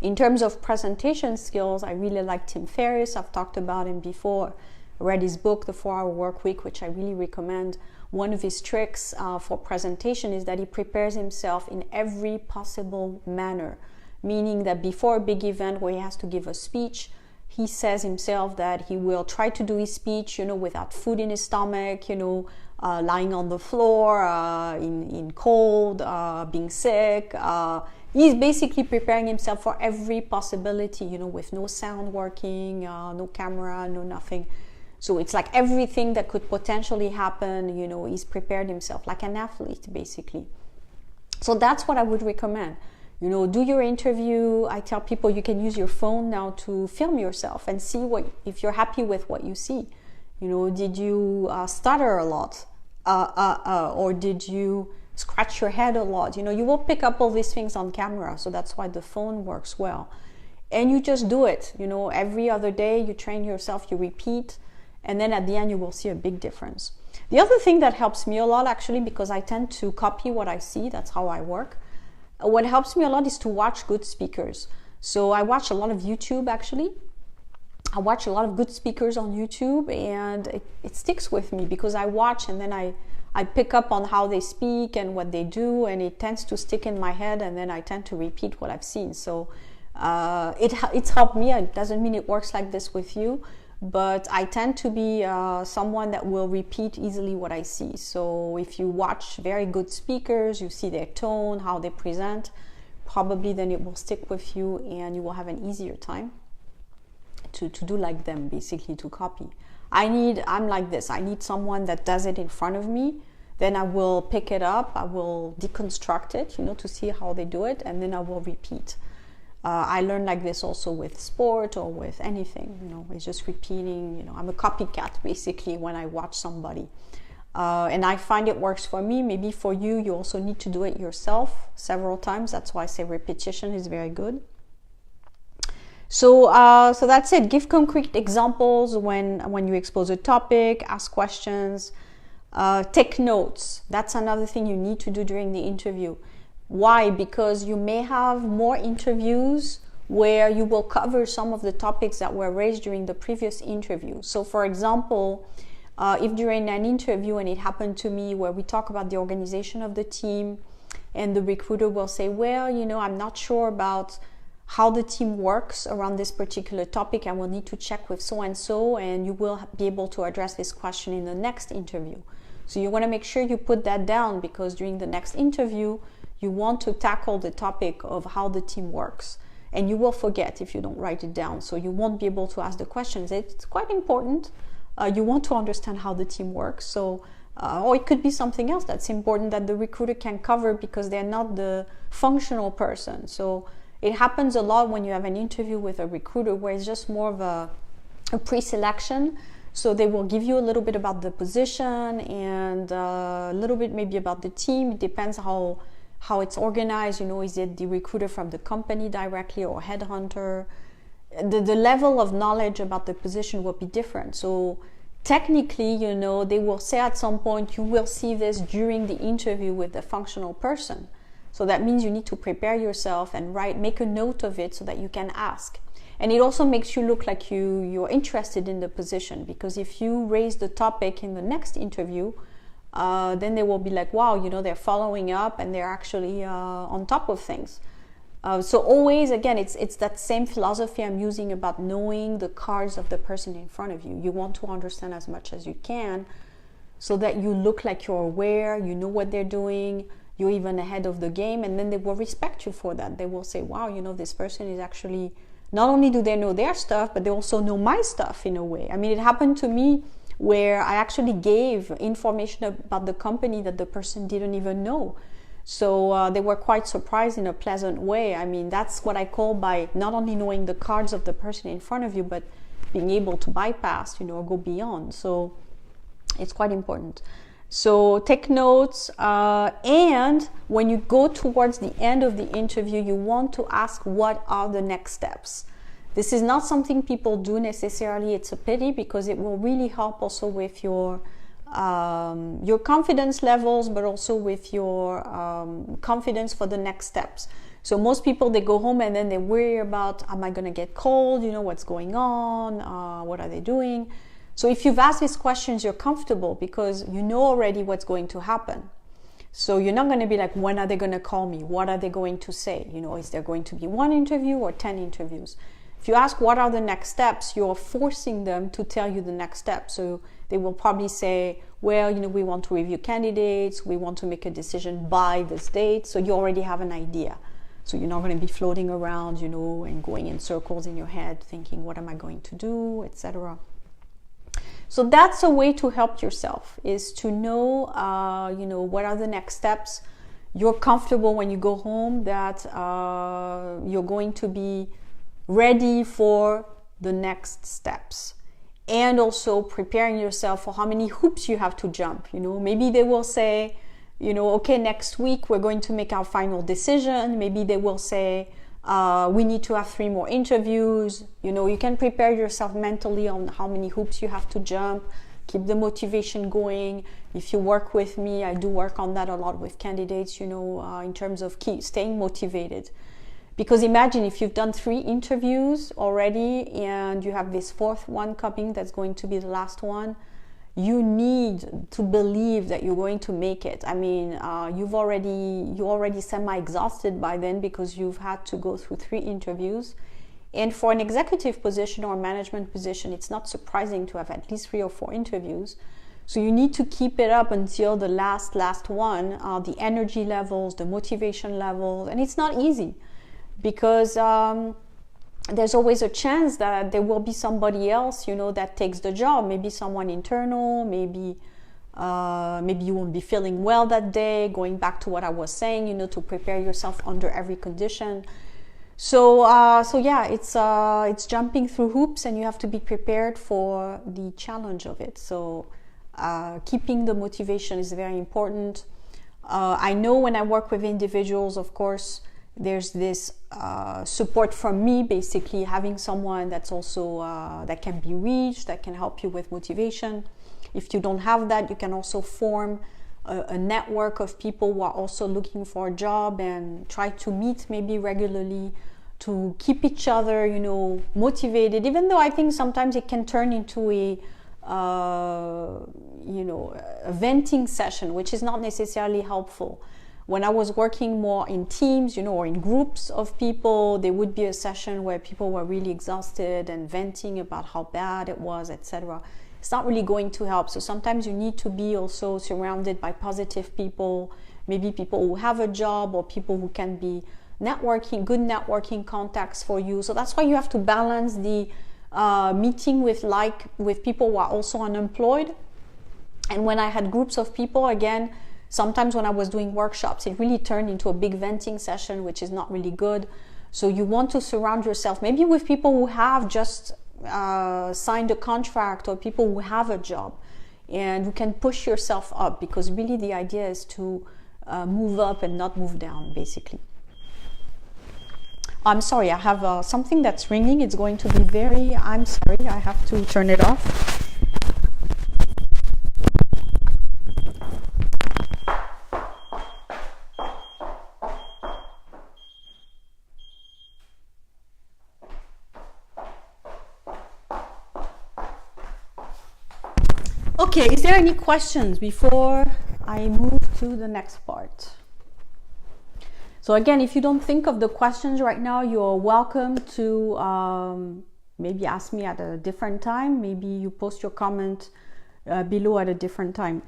In terms of presentation skills, I really like Tim Ferriss. I've talked about him before. I read his book, The 4-Hour Workweek, which I really recommend. One of his tricks for presentation is that he prepares himself in every possible manner, meaning that before a big event where he has to give a speech, he says himself that he will try to do his speech, without food in his stomach, lying on the floor, in cold, being sick. He's basically preparing himself for every possibility, with no sound working, no camera, no nothing. So it's like everything that could potentially happen, he's prepared himself like an athlete, basically. So that's what I would recommend. Do your interview. I tell people you can use your phone now to film yourself and see if you're happy with what you see. Did you stutter a lot? Or did you scratch your head a lot? You will pick up all these things on camera, so that's why the phone works well. And you just do it, every other day you train yourself, you repeat, and then at the end you will see a big difference. The other thing that helps me a lot, actually, because I tend to copy what I see, that's how I work. What helps me a lot is to watch good speakers. So I watch a lot of YouTube actually. I watch a lot of good speakers on YouTube, and it sticks with me because I watch and then I pick up on how they speak and what they do, and it tends to stick in my head, and then I tend to repeat what I've seen. So it's helped me. It doesn't mean it works like this with you, but I tend to be someone that will repeat easily what I see. So if you watch very good speakers, you see their tone, how they present, probably then it will stick with you and you will have an easier time to do like them, basically to copy. I'm like this. I need someone that does it in front of me. Then I will pick it up. I will deconstruct it, to see how they do it, and then I will repeat. I learn like this also with sport or with anything. It's just repeating. I'm a copycat basically when I watch somebody, and I find it works for me. Maybe for you, you also need to do it yourself several times. That's why I say repetition is very good. So that's it. Give concrete examples when you expose a topic, ask questions, take notes. That's another thing you need to do during the interview. Why? Because you may have more interviews where you will cover some of the topics that were raised during the previous interview. So for example, if during an interview, and it happened to me, where we talk about the organization of the team, and the recruiter will say, well, I'm not sure about how the team works around this particular topic. I will need to check with so-and-so, and you will be able to address this question in the next interview. So you want to make sure you put that down, because during the next interview, you want to tackle the topic of how the team works. And you will forget if you don't write it down. So you won't be able to ask the questions. It's quite important. You want to understand how the team works. So, or it could be something else that's important that the recruiter can cover because they're not the functional person. So it happens a lot when you have an interview with a recruiter where it's just more of a pre-selection. So they will give you a little bit about the position and a little bit maybe about the team. It depends how it's organized. Is it the recruiter from the company directly or headhunter? The level of knowledge about the position will be different. So technically, they will say at some point, you will see this during the interview with the functional person. So that means you need to prepare yourself and make a note of it so that you can ask. And it also makes you look like you're interested in the position, because if you raise the topic in the next interview, then they will be like, wow, they're following up and they're actually on top of things. So always, again, it's that same philosophy I'm using about knowing the cards of the person in front of you. You want to understand as much as you can so that you look like you're aware, you know what they're doing, you're even ahead of the game, and then they will respect you for that. They will say, wow, this person is actually, not only do they know their stuff, but they also know my stuff in a way. I mean, it happened to me where I actually gave information about the company that the person didn't even know. So they were quite surprised in a pleasant way. I mean, that's what I call by not only knowing the cards of the person in front of you, but being able to bypass, or go beyond. So it's quite important. So take notes, and when you go towards the end of the interview, you want to ask, what are the next steps? This is not something people do necessarily. It's a pity, because it will really help also with your confidence levels, but also with your confidence for the next steps. So most people, they go home and then they worry about, am I going to get cold? What's going on? What are they doing? So if you've asked these questions, you're comfortable because you know already what's going to happen. So you're not going to be like, when are they going to call me? What are they going to say? Is there going to be 1 interview or 10 interviews? If you ask what are the next steps, you're forcing them to tell you the next step. So they will probably say, well, we want to review candidates. We want to make a decision by this date. So you already have an idea. So you're not going to be floating around, and going in circles in your head, thinking, what am I going to do, etc. So that's a way to help yourself, is to know, what are the next steps. You're comfortable when you go home that you're going to be ready for the next steps. And also preparing yourself for how many hoops you have to jump. Maybe they will say, okay, next week we're going to make our final decision. Maybe they will say, we need to have 3 more interviews. You can prepare yourself mentally on how many hoops you have to jump, keep the motivation going. If you work with me, I do work on that a lot with candidates, in terms of staying motivated. Because imagine if you've done 3 interviews already and you have this 4th one coming that's going to be the last one, you need to believe that you're going to make it. I mean, you're already semi-exhausted by then because you've had to go through 3 interviews. And for an executive position or management position, it's not surprising to have at least 3 or 4 interviews. So you need to keep it up until the last one, the energy levels, the motivation levels, and it's not easy because there's always a chance that there will be somebody else, that takes the job. Maybe someone internal, maybe you won't be feeling well that day. Going back to what I was saying, to prepare yourself under every condition. So yeah, it's jumping through hoops, and you have to be prepared for the challenge of it. So keeping the motivation is very important. I know when I work with individuals, of course, there's this support from me, basically having someone that's also that can be reached, that can help you with motivation. If you don't have that, you can also form a network of people who are also looking for a job and try to meet maybe regularly to keep each other, motivated, even though I think sometimes it can turn into a venting session, which is not necessarily helpful. When I was working more in teams, or in groups of people, there would be a session where people were really exhausted and venting about how bad it was, etc. It's not really going to help. So sometimes you need to be also surrounded by positive people, maybe people who have a job or people who can be networking, good networking contacts for you. So that's why you have to balance the meeting with people who are also unemployed. And when I had groups of people, again, sometimes when I was doing workshops, it really turned into a big venting session, which is not really good. So you want to surround yourself maybe with people who have just signed a contract or people who have a job, and you can push yourself up, because really the idea is to move up and not move down, basically. I'm sorry, I have something that's ringing. It's going to be I'm sorry, I have to turn it off. Okay, is there any questions before I move to the next part? So again, if you don't think of the questions right now, you're welcome to maybe ask me at a different time. Maybe you post your comment below at a different time.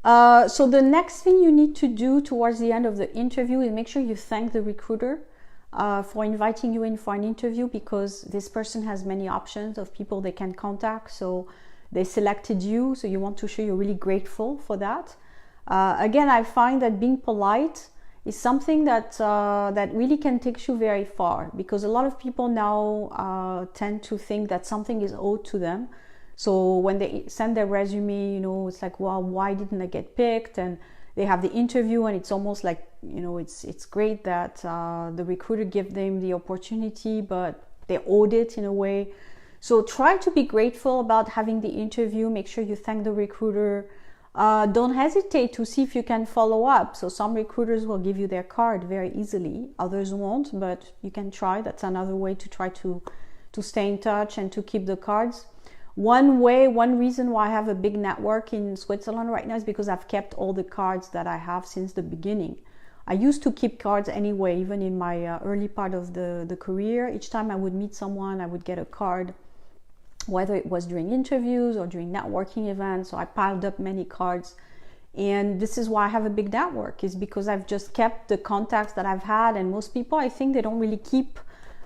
So the next thing you need to do towards the end of the interview is make sure you thank the recruiter for inviting you in for an interview, because this person has many options of people they can contact. So they selected you, so you want to show you're really grateful for that. Again, I find that being polite is something that really can take you very far, because a lot of people now tend to think that something is owed to them. So when they send their resume, it's like, well, why didn't I get picked? And they have the interview, and it's almost like, it's great that the recruiter gave them the opportunity, but they owed it in a way. So try to be grateful about having the interview. Make sure you thank the recruiter. Don't hesitate to see if you can follow up. So some recruiters will give you their card very easily. Others won't, but you can try. That's another way to try to stay in touch and to keep the cards. One reason why I have a big network in Switzerland right now is because I've kept all the cards that I have since the beginning. I used to keep cards anyway, even in my early part of the career. Each time I would meet someone, I would get a card, whether it was during interviews or during networking events. So I piled up many cards, and this is why I have a big network, is because I've just kept the contacts that I've had. And most people, I think, they don't really keep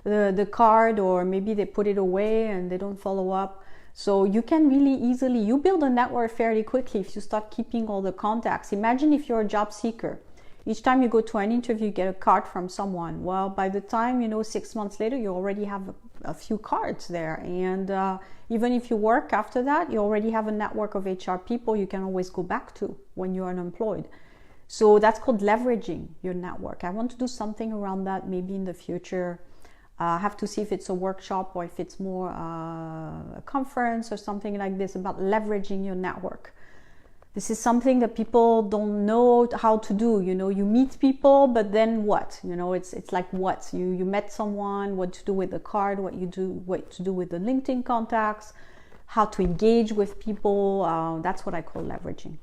the card, or maybe they put it away and they don't follow up. So you can really easily, you build a network fairly quickly if you start keeping all the contacts. Imagine if you're a job seeker. Each time you go to an interview, you get a card from someone. Well, by the time, 6 months later, you already have a few cards there. And even if you work after that, you already have a network of HR people you can always go back to when you're unemployed. So that's called leveraging your network. I want to do something around that maybe in the future. I have to see if it's a workshop or if it's more a conference or something like this about leveraging your network. This is something that people don't know how to do. You know, you meet people, but then what? You know, it's like what? You met someone, what to do with the card, what to do with the LinkedIn contacts, how to engage with people. That's what I call leveraging.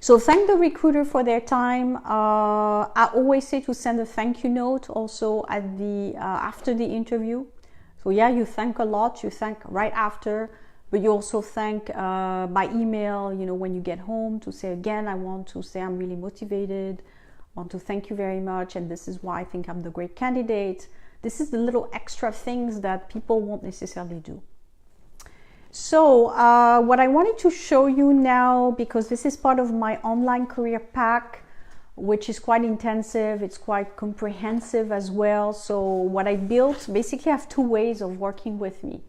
So thank the recruiter for their time. I always say to send a thank you note also at the after the interview. So yeah, you thank a lot, you thank right after, but you also thank by email, you know, when you get home, to say again, I want to say I'm really motivated, I want to thank you very much, and this is why I think I'm the great candidate. This is the little extra things that people won't necessarily do. So what I wanted to show you now, because this is part of my online career pack, which is quite intensive, it's quite comprehensive as well. So what I built, basically I have two ways of working with me.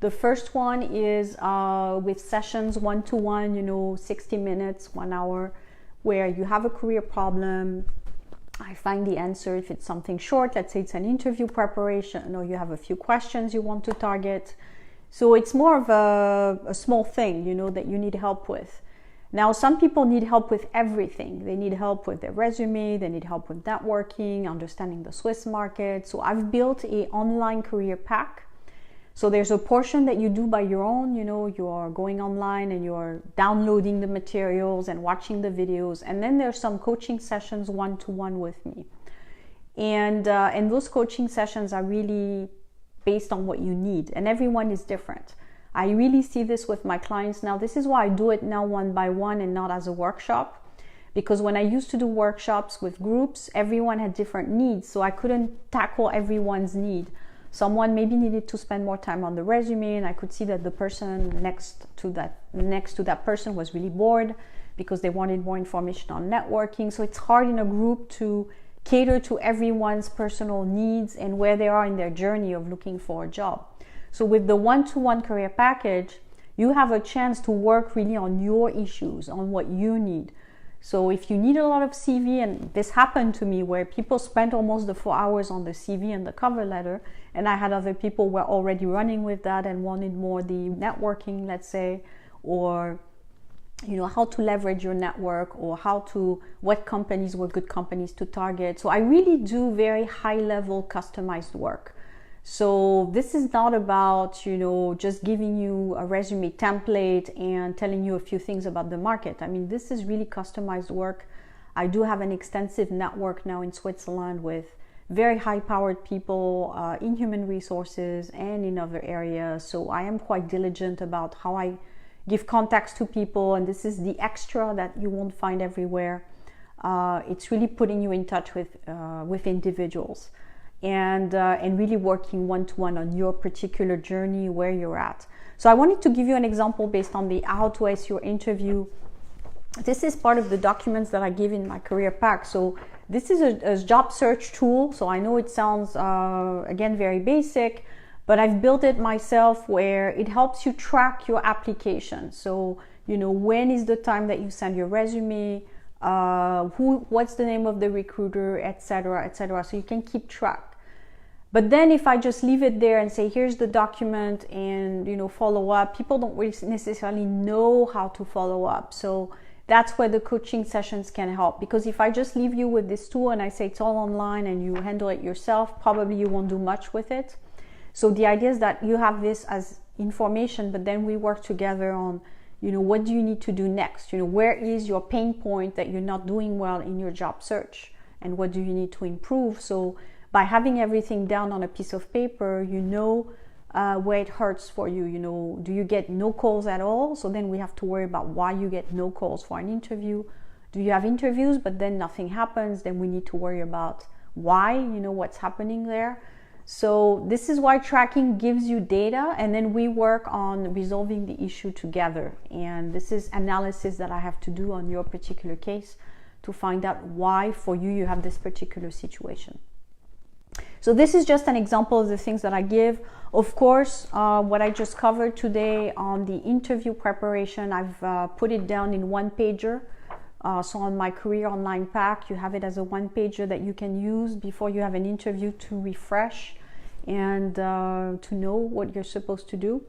The first one is with sessions one-to-one, you know, 60 minutes, 1 hour, where you have a career problem. I find the answer. If it's something short, let's say it's an interview preparation, or you have a few questions you want to target. So it's more of a small thing, you know, that you need help with. Now, some people need help with everything. They need help with their resume, they need help with networking, understanding the Swiss market. So I've built an online career pack. So there's a portion that you do by your own, you know, you're going online and you're downloading the materials and watching the videos. And then there's some coaching sessions one-to-one with me. And those coaching sessions are really based on what you need, and everyone is different. I really see this with my clients now. This is why I do it now one by one and not as a workshop, because when I used to do workshops with groups, everyone had different needs, so I couldn't tackle everyone's need. Someone maybe needed to spend more time on the resume, and I could see that the person next to that person was really bored because they wanted more information on networking. So it's hard in a group to cater to everyone's personal needs and where they are in their journey of looking for a job. So with the one-to-one career package, you have a chance to work really on your issues, on what you need. So if you need a lot of CV, and this happened to me where people spent almost the 4 hours on the CV and the cover letter, and I had other people who were already running with that and wanted more the networking, let's say, or you know, how to leverage your network, or what companies were good companies to target. So I really do very high level customized work. So this is not about, you know, just giving you a resume template and telling you a few things about the market. I mean, this is really customized work. I do have an extensive network now in Switzerland with very high powered people in human resources and in other areas. So I am quite diligent about how I give contacts to people, and this is the extra that you won't find everywhere. It's really putting you in touch with individuals, and really working one-to-one on your particular journey, where you're at. So I wanted to give you an example based on the how to SEO interview. This is part of the documents that I give in my career pack. So this is a job search tool. So I know it sounds again very basic, but I've built it myself where it helps you track your application. So, you know, when is the time that you send your resume, what's the name of the recruiter, etc., etc. So you can keep track. But then if I just leave it there and say, here's the document and, you know, follow up, people don't really necessarily know how to follow up. So that's where the coaching sessions can help. Because if I just leave you with this tool and I say it's all online and you handle it yourself, probably you won't do much with it. So the idea is that you have this as information, but then we work together on, you know, what do you need to do next? You know, where is your pain point that you're not doing well in your job search, and what do you need to improve? So by having everything down on a piece of paper, you know where it hurts for you. You know, do you get no calls at all? So then we have to worry about why you get no calls for an interview. Do you have interviews but then nothing happens? Then we need to worry about why, you know, what's happening there. So this is why tracking gives you data, and then we work on resolving the issue together. And this is analysis that I have to do on your particular case to find out why for you have this particular situation. So this is just an example of the things that I give. Of course, what I just covered today on the interview preparation, I've put it down in one pager. So on my career online pack, you have it as a one pager that you can use before you have an interview to refresh and to know what you're supposed to do.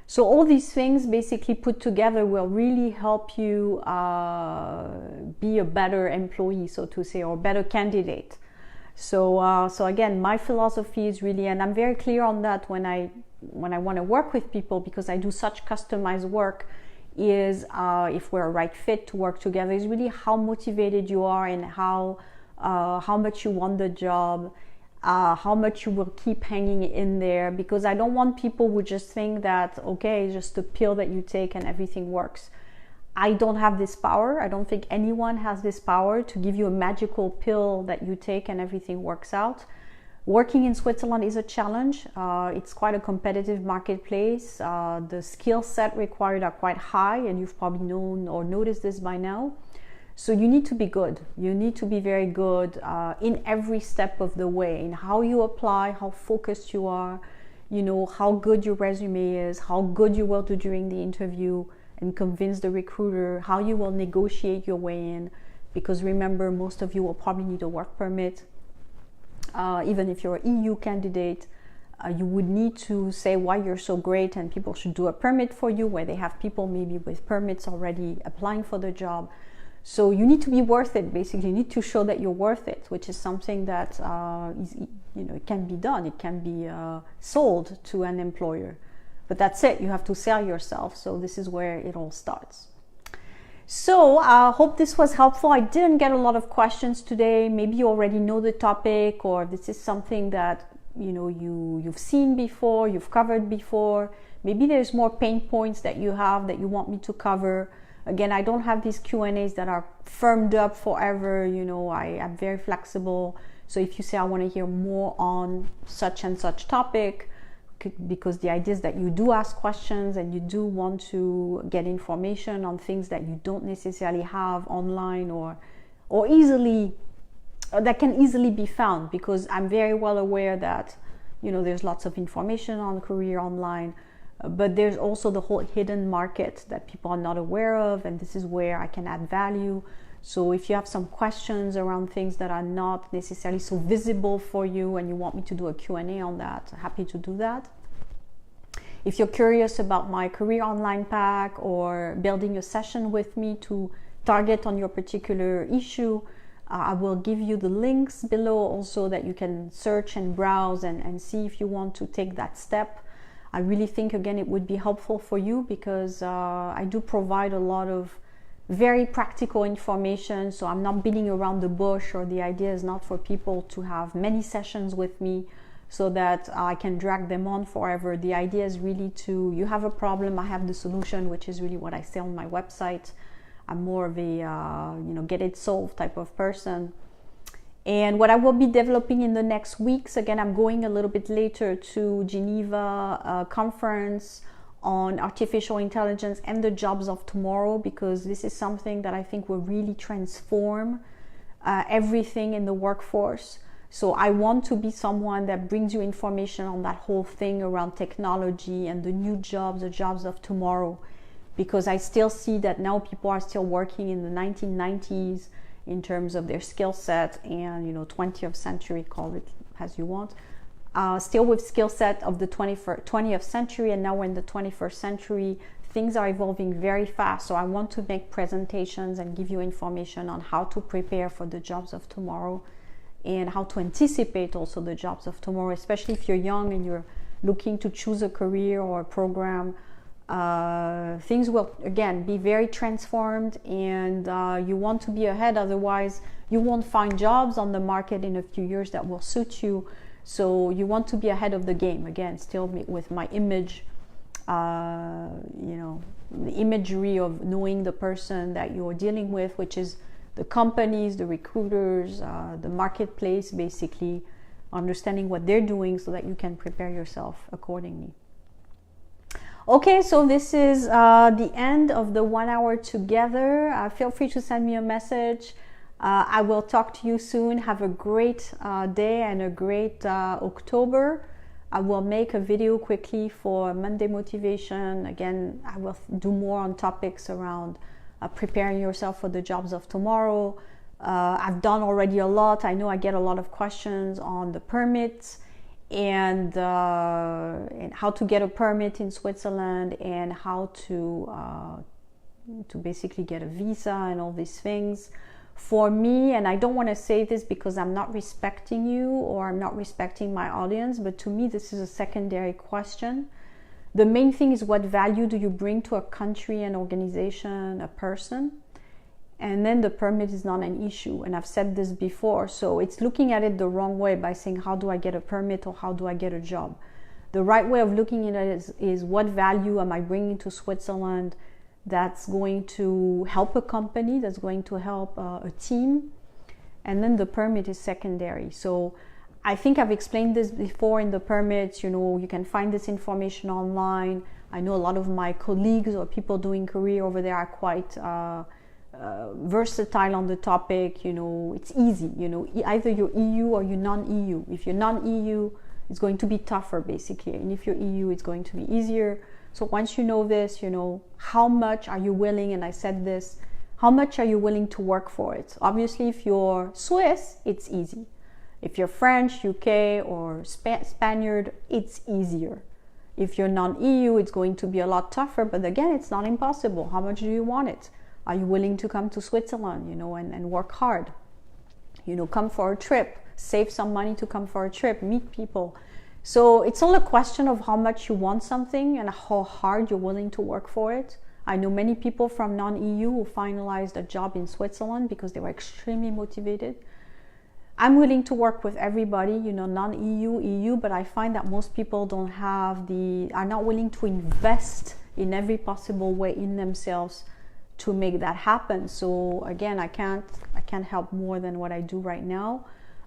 So all these things basically put together will really help you be a better employee, so to say, or better candidate. So again, my philosophy is really, and I'm very clear on that when I want to work with people, because I do such customized work, is if we're a right fit to work together, is really how motivated you are and how much you want the job, how much you will keep hanging in there, because I don't want people who just think that, okay, it's just a pill that you take and everything works. I don't have this power. I don't think anyone has this power to give you a magical pill that you take and everything works out. Working in Switzerland is a challenge. It's quite a competitive marketplace. The skill set required are quite high, and you've probably known or noticed this by now. So you need to be good. You need to be very good in every step of the way, in how you apply, how focused you are, how good your resume is, how good you will do during the interview and convince the recruiter, how you will negotiate your way in. Because remember, most of you will probably need a work permit. Even if you're an EU candidate, you would need to say why you're so great, and people should do a permit for you, where they have people maybe with permits already applying for the job. So you need to be worth it, basically. You need to show that you're worth it, which is something that it can be done. It can be sold to an employer. But that's it. You have to sell yourself. So this is where it all starts. So I hope this was helpful. I didn't get a lot of questions today. Maybe you already know the topic, or this is something that you've seen before, you've covered before. Maybe there's more pain points that you have that you want me to cover. Again, I don't have these Q&As that are firmed up forever. I'm very flexible. So if you say I want to hear more on such and such topic, because the idea is that you do ask questions and you do want to get information on things that you don't necessarily have online or easily, that can easily be found, because I'm very well aware that there's lots of information on career online, but there's also the whole hidden market that people are not aware of, and this is where I can add value. So if you have some questions around things that are not necessarily so visible for you and you want me to do a Q&A on that, happy to do that. If you're curious about my career online pack or building a session with me to target on your particular issue, I will give you the links below also, that you can search and browse and see if you want to take that step. I really think, again, it would be helpful for you, because I do provide a lot of very practical information. So I'm not beating around the bush, or the idea is not for people to have many sessions with me so that I can drag them on forever. The idea is really you have a problem, I have the solution, which is really what I say on my website. I'm more of a get it solved type of person. And what I will be developing in the next weeks, again, I'm going a little bit later to Geneva conference on artificial intelligence and the jobs of tomorrow, because this is something that I think will really transform everything in the workforce. So I want to be someone that brings you information on that whole thing around technology and the new jobs, the jobs of tomorrow, because I still see that now people are still working in the 1990s in terms of their skill set, and 20th century, call it as you want, still with skill set of the 20th century, and now we're in the 21st century. Things are evolving very fast, so I want to make presentations and give you information on how to prepare for the jobs of tomorrow, and how to anticipate also the jobs of tomorrow, especially if you're young and you're looking to choose a career or a program. Things will, again, be very transformed, and you want to be ahead, otherwise you won't find jobs on the market in a few years that will suit you. So you want to be ahead of the game, again, still with my image, the imagery of knowing the person that you're dealing with, which is the companies, the recruiters, the marketplace, basically understanding what they're doing so that you can prepare yourself accordingly. Okay, so this is the end of the 1 hour together. Feel free to send me a message. I will talk to you soon. Have a great day and a great October. I will make a video quickly for Monday motivation. Again, I will do more on topics around preparing yourself for the jobs of tomorrow. I've done already a lot. I know I get a lot of questions on the permits, and how to get a permit in Switzerland, and how to basically get a visa and all these things. For me, and I don't want to say this because I'm not respecting you or I'm not respecting my audience, but to me this is a secondary question. The main thing is, what value do you bring to a country, an organization, a person? And then the permit is not an issue. And I've said this before, so it's looking at it the wrong way by saying, how do I get a permit or how do I get a job? The right way of looking at it is what value am I bringing to Switzerland that's going to help a company, that's going to help a team, and then the permit is secondary. So I think I've explained this before in the permits. You can find this information online. I know a lot of my colleagues or people doing career over there are quite versatile on the topic. It's easy. Either you're EU or you're non-EU. If you're non-EU, it's going to be tougher basically, and if you're EU, it's going to be easier. So once you know this, how much are you willing, and I said this, how much are you willing to work for it? Obviously, if you're Swiss, it's easy. If you're French, UK, or Spaniard, it's easier. If you're non-EU, it's going to be a lot tougher, but again, it's not impossible. How much do you want it? Are you willing to come to Switzerland, and work hard? Come for a trip, save some money to come for a trip, meet people. So it's all a question of how much you want something and how hard you're willing to work for it. I know many people from non-EU who finalized a job in Switzerland because they were extremely motivated. I'm willing to work with everybody, non-EU, EU, but I find that most people are not willing to invest in every possible way in themselves to make that happen. So again, I can't help more than what I do right now.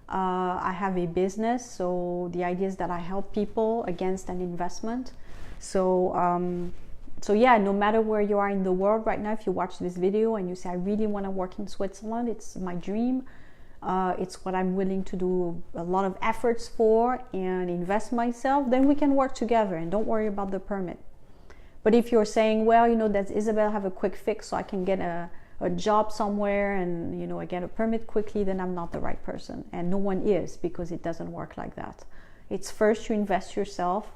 I have a business, so the idea is that I help people against an investment. So yeah, no matter where you are in the world right now, if you watch this video and you say, I really want to work in Switzerland, it's my dream, it's what I'm willing to do a lot of efforts for and invest myself, then we can work together and don't worry about the permit. But if you're saying, well, does Isabel have a quick fix so I can get a job somewhere and I get a permit quickly, then I'm not the right person. And no one is, because it doesn't work like that. It's first you invest yourself,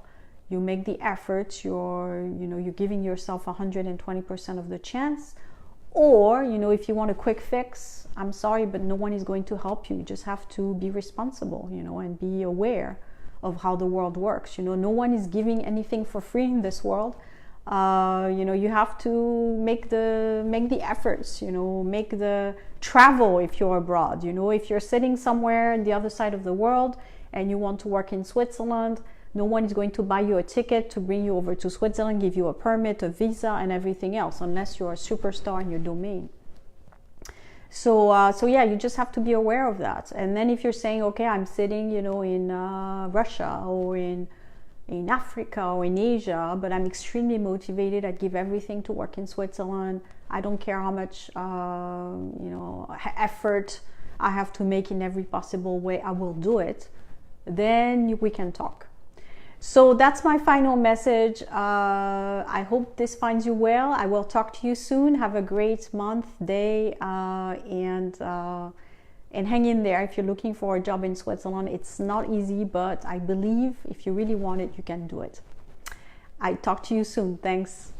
you make the efforts, you're giving yourself 120% of the chance. Or if you want a quick fix, I'm sorry, but no one is going to help you. You just have to be responsible, and be aware of how the world works. No one is giving anything for free in this world. You have to make the efforts, make the travel if you're abroad. If you're sitting somewhere on the other side of the world and you want to work in Switzerland, no one is going to buy you a ticket to bring you over to Switzerland, give you a permit, a visa, and everything else, unless you're a superstar in your domain. So yeah, you just have to be aware of that. And then if you're saying, okay, I'm sitting, in Russia or in Africa or in Asia, but I'm extremely motivated, I give everything to work in Switzerland, I don't care how much effort I have to make in every possible way, I will do it, then we can talk. So that's my final message. I hope this finds you well. I will talk to you soon. Have a great month, day, and hang in there if you're looking for a job in Switzerland. It's not easy, but I believe if you really want it, you can do it. I talk to you soon. Thanks.